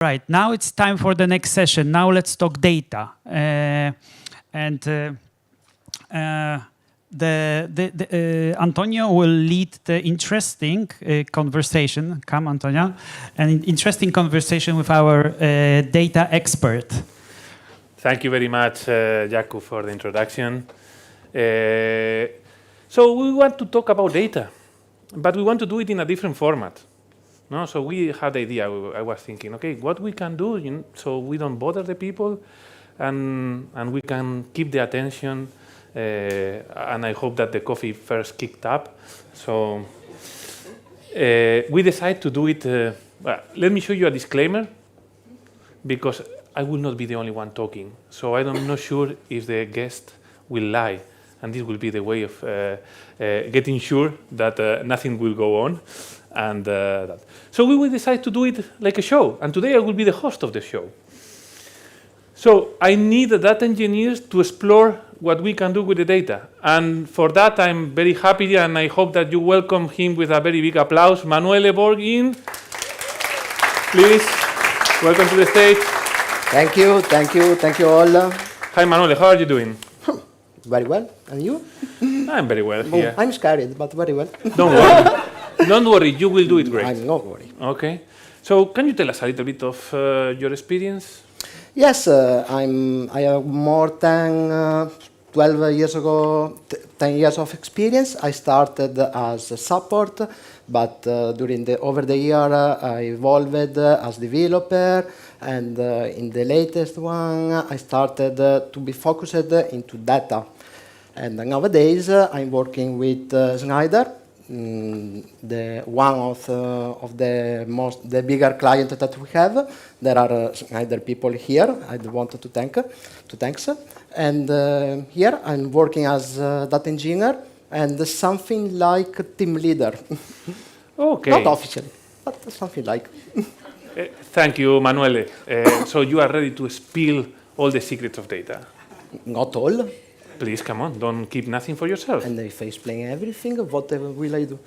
Right, now it's time for the next session. Now let's talk data. Antonio will lead the interesting conversation. Come, Antonio. An interesting conversation with our data expert. Thank you very much, Jakub, for the introduction. So we want to talk about data, but we want to do it in a different format. No, so we had the idea. I was thinking, okay, what we can do, so we don't bother the people, and we can keep the attention. And I hope that the coffee first kicked up. So we decided to do it. Let me show you a disclaimer, because I will not be the only one talking. So I'm not sure if the guest will lie, and this will be the way of getting sure that nothing will go on. And so we will decide to do it like a show, and today I will be the host of the show. So I need the data engineers to explore what we can do with the data, and for that I'm very happy, and I hope that you welcome him with a very big applause. Manuele Borghin, please, welcome to the stage. Thank you all. Hi Manuele, how are you doing? Very well, and you? I'm very well here. I'm scared, but very well. Don't worry. Don't worry, you will do it great. I'm not worried. Okay. So can you tell us a little bit of your experience? Yes, I have more than 12 years ago, 10 years of experience. I started as a support, but over the year I evolved as developer, and in the latest one I started to be focused into data. And nowadays I'm working with Schneider, one of the bigger clients that we have. There are Schneider people here. I wanted to thanks. And here I'm working as a data engineer and something like team leader. Okay. Not officially, but something like. Thank you, Manuele. So you are ready to spill all the secrets of data? Not all. Please, come on, don't keep nothing for yourself. And if I explain everything, what will I do?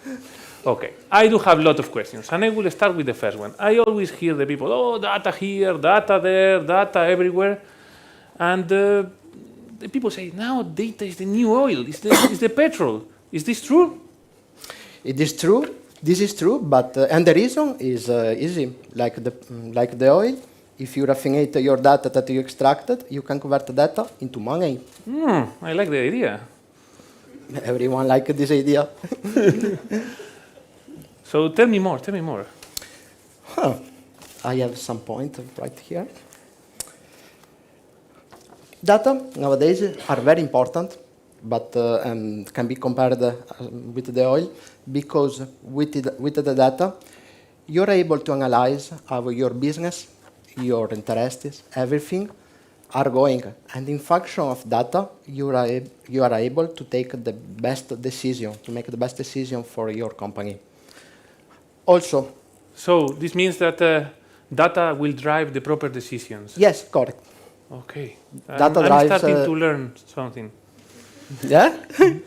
Okay, I do have a lot of questions, and I will start with the first one. I always hear the people, oh, data here, data there, data everywhere. And the people say, now data is the new oil, it's the petrol. Is this true? It is true. This is true, but and the reason is easy. Like the oil, if you raffinate your data that you extracted, you can convert the data into money. I like the idea. Everyone likes this idea. So tell me more. I have some point right here. Data nowadays are very important, but can be compared with the oil, because with the data, you're able to analyze how your business, your interests, everything are going. And in function of data, you are able to take the best decision, to make the best decision for your company. Also. So this means that data will drive the proper decisions? Yes, correct. Okay. Data I'm starting to learn something. Yeah?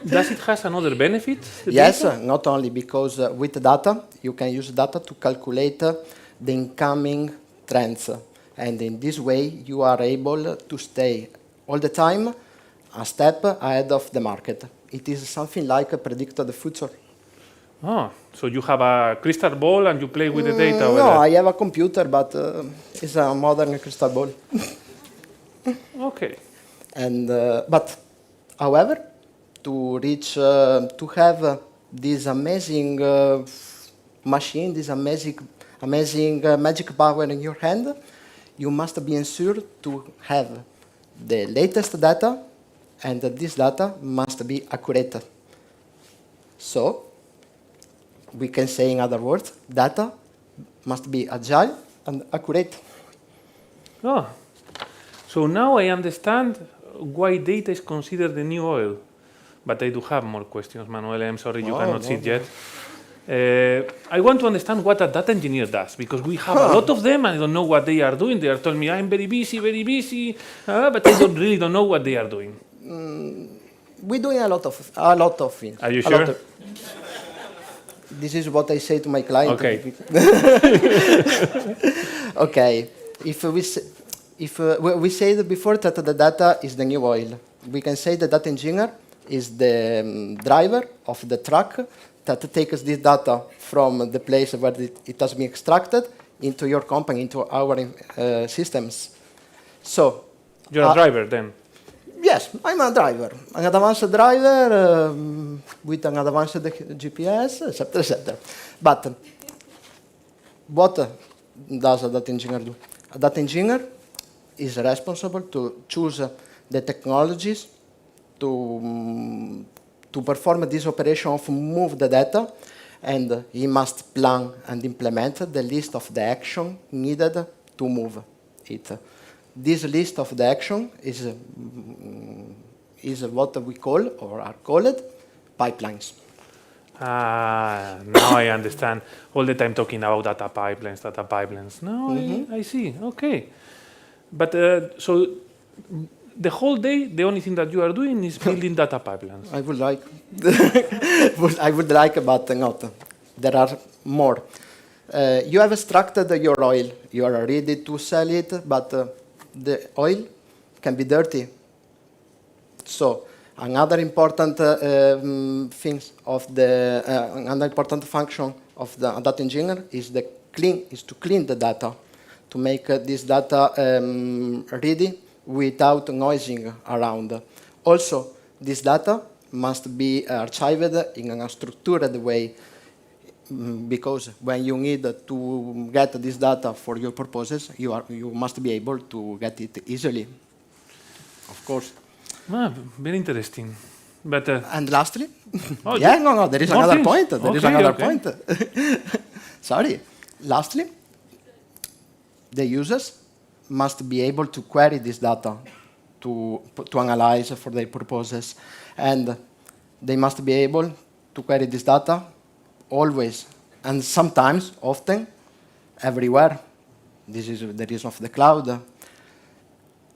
Does it have another benefit? Yes, not only because with data, you can use data to calculate the incoming trends. And in this way, you are able to stay all the time a step ahead of the market. It is something like a predict the future. Oh, so you have a crystal ball and you play with the data? No, I have a computer, but it's a modern crystal ball. Okay. And but, however, to reach to have this amazing machine, this amazing magic power in your hand, you must be ensured to have the latest data, and this data must be accurate. So we can say, in other words, data must be agile and accurate. Oh, so now I understand why data is considered the new oil. But I do have more questions, Manuele. I'm sorry you cannot sit yet. I want to understand what a data engineer does, because we have a lot of them and I don't know what they are doing. They are telling me I'm very busy, but I really don't know what they are doing. We're doing a lot of things. Are you sure? This is what I say to my client. Okay. Okay. if we said before that the data is the new oil, we can say the data engineer is the driver of the truck that takes this data from the place where it has been extracted into your company, into our systems. So You're a driver then? yes, I'm a driver. An advanced driver with an advanced GPS, etc., etc. But what does a data engineer do? A data engineer is responsible to choose the technologies to perform this operation of move the data, and he must plan and implement the list of the action needed to move it. This list of the action is what we call, or are called, pipelines. Now I understand. All the time talking about data pipelines. No, I see. Okay. But so the whole day, the only thing that you are doing is building data pipelines. I would like, I would like, but not. There are more. You have extracted your oil. You are ready to sell it, but the oil can be dirty. So another important another important function of the data engineer is to clean the data, to make this data ready without noising around. Also, this data must be archived in a structured way, because when you need to get this data for your purposes, you must be able to get it easily, of course. Very interesting. But and lastly, oh, no, there is another point. There is another okay. point. Sorry. Lastly, the users must be able to query this data to analyze for their purposes, and they must be able to query this data always, and sometimes, often, everywhere. This is the reason of the cloud.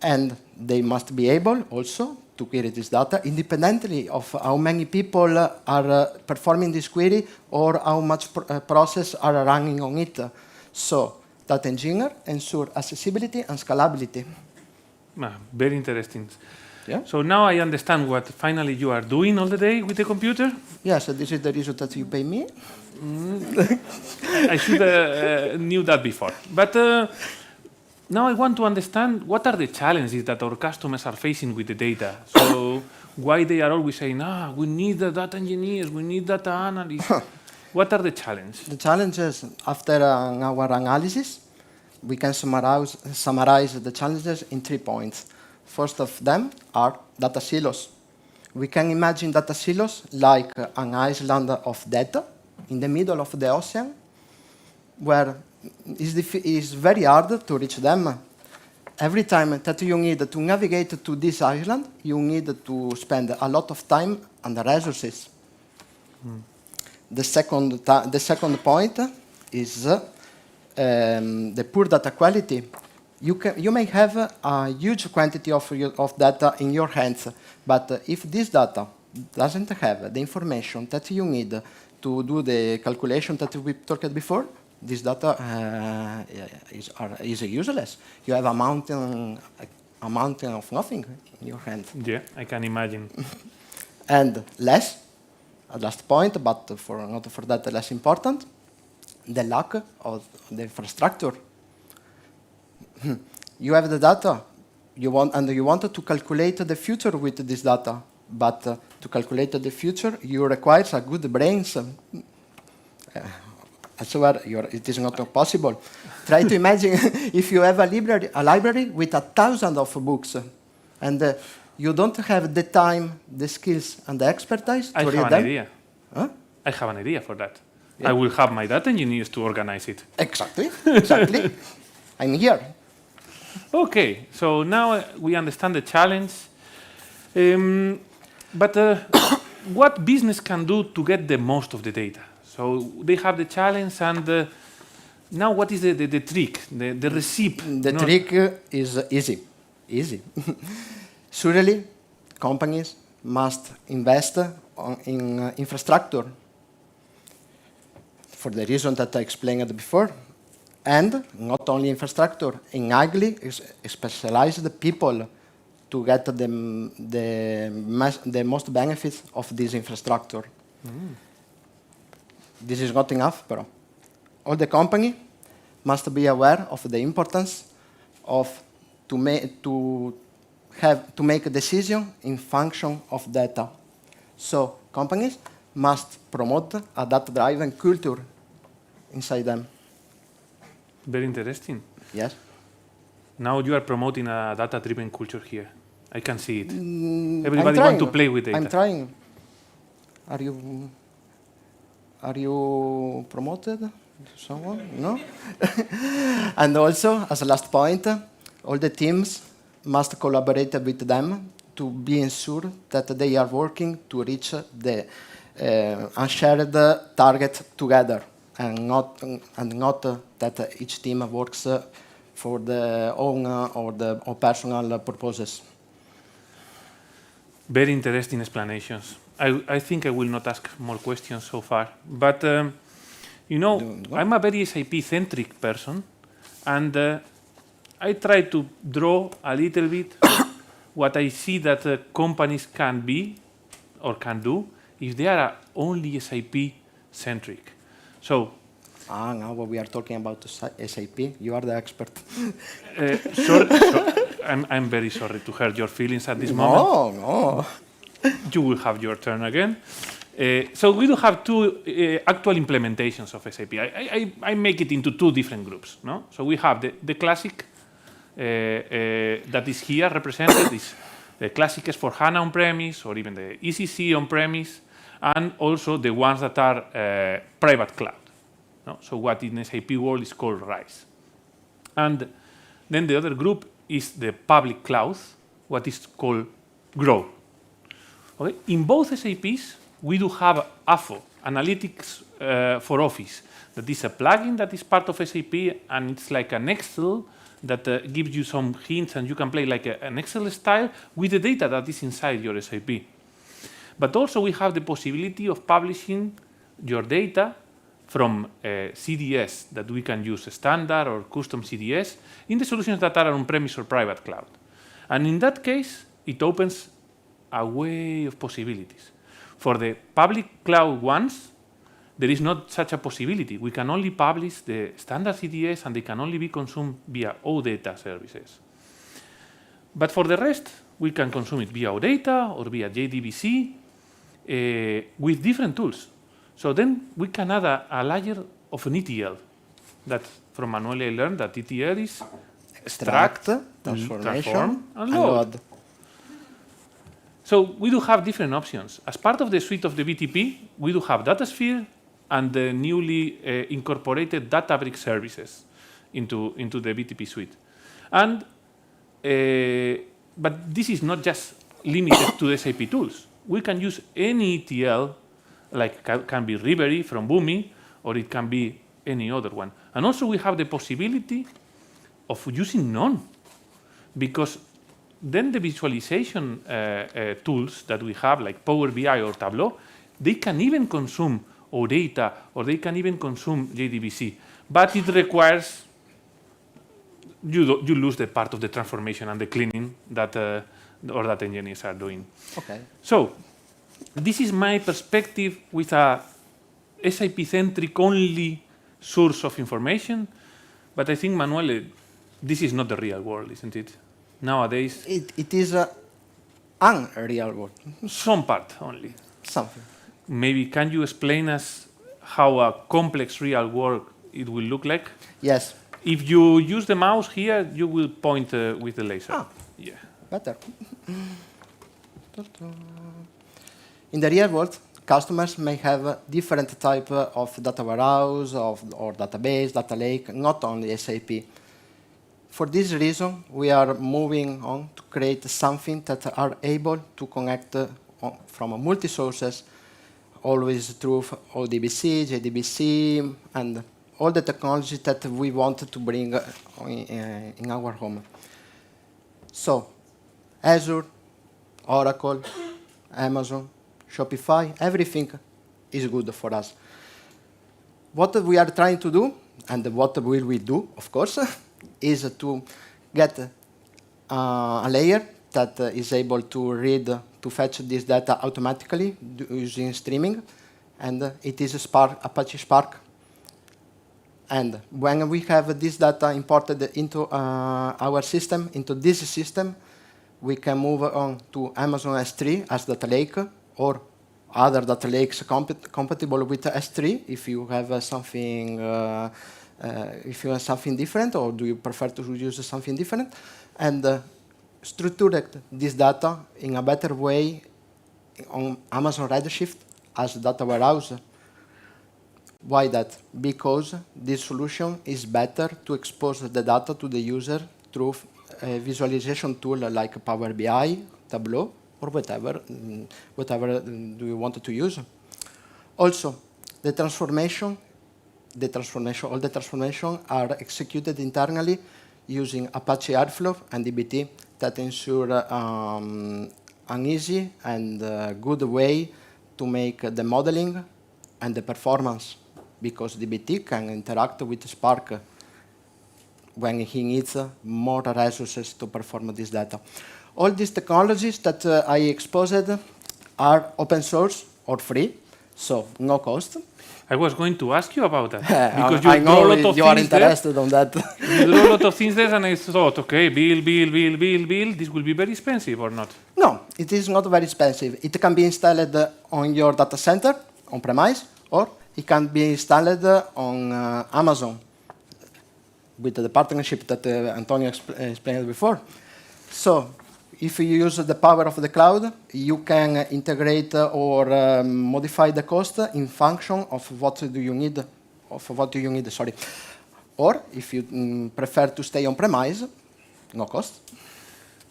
And they must be able also to query this data independently of how many people are performing this query or how much process are running on it. So data engineer ensure accessibility and scalability. Very interesting. Yeah? So now I understand what finally you are doing all the day with the computer. Yes, this is the reason that you pay me. I should knew that before. But now I want to understand what are the challenges that our customers are facing with the data. So why they are always saying, we need the data engineers, we need data analysts. What are the challenges? The challenges, after our analysis, we can summarize the challenges in 3 points. First of them are data silos. We can imagine data silos like an island of data in the middle of the ocean, where it's very hard to reach them. Every time that you need to navigate to this island, you need to spend a lot of time and resources. The second point is the poor data quality. You may have a huge quantity of data in your hands, but if this data doesn't have the information that you need to do the calculation that we talked before, this data is useless. You have a mountain of nothing in your hand. Yeah, I can imagine. And last point, but not for that less important, the lack of the infrastructure. You have the data, you want to calculate the future with this data, but to calculate the future, you require a good brains. It is not possible. Try to imagine if you have a library with 1,000 of books, and you don't have the time, the skills, and the expertise to read them. I have an idea. Huh? I have an idea for that. Yeah. I will have my data engineers to organize it. Exactly. I'm here. Okay, so now we understand the challenge. But what business can do to get the most of the data? So they have the challenge, and now what is the trick, the recipe? The trick is easy. Surely, companies must invest in infrastructure. For the reason that I explained before, And not only infrastructure, in ugly, specialized people to get the most benefits of this infrastructure. This is not enough, but all the company must be aware of the importance of to make a decision in function of data. So companies must promote a data-driven culture inside them. Very interesting. Yes. Now you are promoting a data-driven culture here. I can see it. I'm Everybody trying. wants to play with data. I'm trying. Are you promoted? Someone? No? And also, as a last point, all the teams must collaborate with them to be ensured that they are working to reach the unshared target together, and not that each team works for their own or personal purposes. Very interesting explanations. I think I will not ask more questions so far. But, I'm a very SAP-centric person, and I try to draw a little bit what I see that companies can be or can do if they are only SAP-centric. So, now we are talking about SAP. You are the expert. I'm very sorry to hurt your feelings at this moment. No. You will have your turn again. So we do have two actual implementations of SAP. I make it into two different groups. No? So we have the classic that is here represented, is the classic S/4HANA on-premise or even the ECC on-premise, and also the ones that are private cloud. No? So what in SAP world is called RISE. And then the other group is the public cloud, what is called GROW. Okay? In both SAPs, we do have AFO, Analytics for Office. That is a plugin that is part of SAP, and it's like an Excel that gives you some hints, and you can play like an Excel style with the data that is inside your SAP. But also we have the possibility of publishing your data from CDS that we can use standard or custom CDS in the solutions that are on-premise or private cloud. And in that case, it opens a way of possibilities. For the public cloud ones, there is not such a possibility. We can only publish the standard CDS, and they can only be consumed via OData services. But for the rest, we can consume it via OData or via JDBC with different tools. So then we can add a layer of an ETL. That from Manuele I learned that ETL is extract, transform, and load. So we do have different options. As part of the suite of the BTP, we do have DataSphere and the newly incorporated Databricks services into the BTP suite. And but this is not just limited to the SAP tools. We can use any ETL, like can be Ribery from Boomi, or it can be any other one. And also we have the possibility of using none, because then the visualization tools that we have, like Power BI or Tableau, they can even consume OData, or they can even consume JDBC. But it requires you lose the part of the transformation and the cleaning that or data engineers are doing. Okay. So this is my perspective with a SAP-centric only source of information. But I think, Manuele, this is not the real world, isn't it? Nowadays, it is unreal world. Some part only. Something. Maybe can you explain us how a complex real world it will look like? Yes. If you use the mouse here, you will point with the laser. Ah, yeah. better. In the real world, customers may have a different type of data warehouse or database, data lake, not only SAP. For this reason, we are moving on to create something that are able to connect from multi-sources, always through ODBC, JDBC, and all the technology that we want to bring in our home. So, Azure, Oracle, Amazon, Shopify, everything is good for us. What we are trying to do And what will we do, of course, is to get a layer that is able to read, to fetch this data automatically using streaming. And it is a Spark, Apache Spark. And when we have this data imported into our system, into this system, we can move on to Amazon S3 as data lake, or other data lakes compatible with S3 if you have something different, or do you prefer to use something different, and structure this data in a better way on Amazon Redshift as data warehouse. Why that? Because this solution is better to expose the data to the user through a visualization tool like Power BI, Tableau, or whatever do you want to use. Also, all the transformation are executed internally using Apache Airflow and dbt that ensure an easy and good way to make the modeling and the performance, because dbt can interact with Spark when he needs more resources to perform this data. All these technologies that I exposed are open source or free, so no cost. I was going to ask you about that. Because I know you are interested on that. You do a lot of things there, and I thought, okay, build, this will be very expensive or not? No, it is not very expensive. It can be installed on your data center, on-premise, or it can be installed on Amazon with the partnership that Antonio explained before. So if you use the power of the cloud, you can integrate or modify the cost in function of what do you need, sorry. Or if you prefer to stay on-premise, no cost.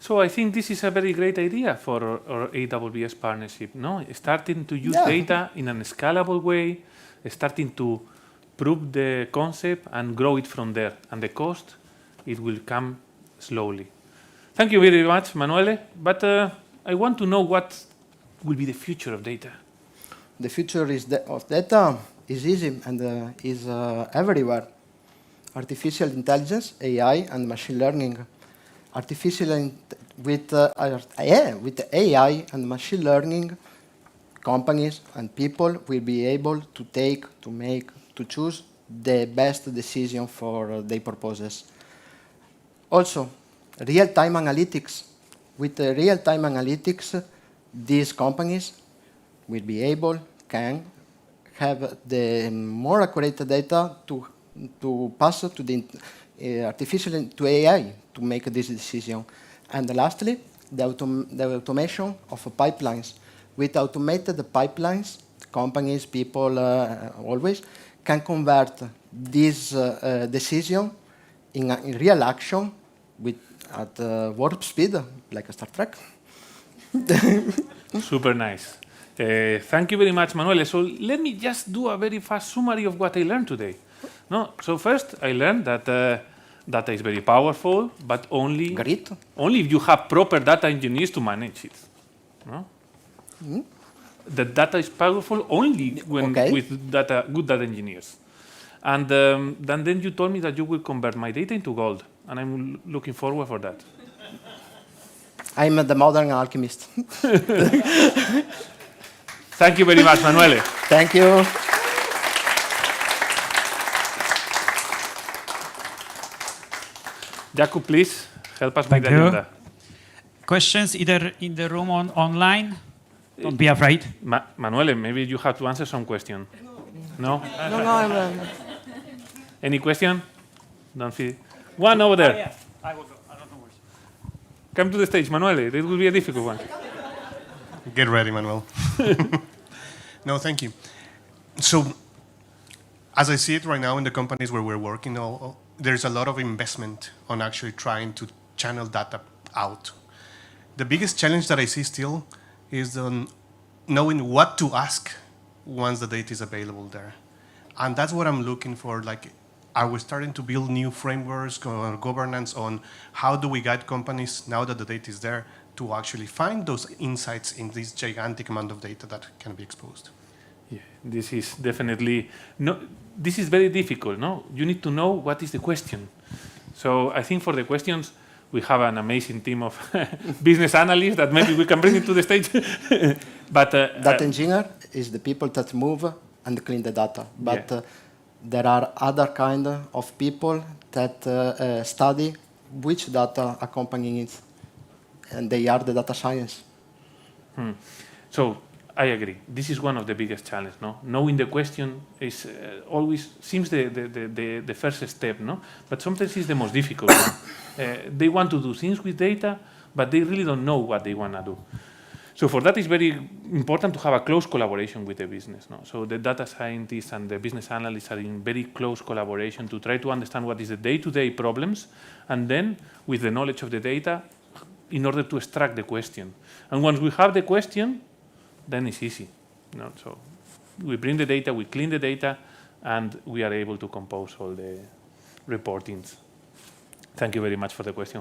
So I think this is a very great idea for our AWS partnership, no? Starting to use data in a scalable way, starting to prove the concept and grow it from there. And the cost, it will come slowly. Thank you very much, Manuele. But I want to know what will be the future of data. The future of data is easy and is everywhere. Artificial intelligence, AI, and machine learning. With AI and machine learning, companies and people will be able to choose the best decision for their purposes. Also, real-time analytics. With real-time analytics, these companies will be can have the more accurate data to pass to the to AI to make this decision. And lastly, the automation of pipelines. With automated pipelines, companies, people always can convert this decision in real action at warp speed, like a Star Trek. Super nice. Thank you very much, Manuele. So let me just do a very fast summary of what I learned today. No, so first I learned that data is very powerful, but only if you have proper data engineers to manage it. No? Mm-hmm. The data is powerful only when with good data engineers. And then you told me that you will convert my data into gold, and I'm looking forward for that. I'm the modern alchemist. Thank you very much, Manuele. Thank you. Jakub, please help us with the agenda. Questions either in the room or online? Don't be afraid. Manuele, maybe you have to answer some question. No? No. Any question? Don't feel. One over there. Yeah. I will go. I don't know where. Come to the stage, Manuele. This will be a difficult one. Get ready, Manuel. No, thank you. So, as I see it right now in the companies where we're working, there's a lot of investment on actually trying to channel data out. The biggest challenge that I see still is knowing what to ask once the data is available there. And that's what I'm looking for. Like, are we starting to build new frameworks or governance on how do we guide companies now that the data is there to actually find those insights in this gigantic amount of data that can be exposed? Yeah, this is definitely no. This is very difficult. No, you need to know what is the question. So I think for the questions we have an amazing team of business analysts that maybe we can bring into the stage. But data engineer is the people that move and clean the data. But there are other kind of people that study which data a company needs, and they are the data science. So I agree. This is one of the biggest challenges. No, knowing the question is always seems the first step. No, but sometimes it's the most difficult. They want to do things with data, but they really don't know what they want to do. So for that, it's very important to have a close collaboration with the business. No? So the data scientists and the business analysts are in very close collaboration to try to understand what is the day-to-day problems, and then with the knowledge of the data, in order to extract the question. And once we have the question, then it's easy. No? So we bring the data, we clean the data, and we are able to compose all the reportings. Thank you very much for the question.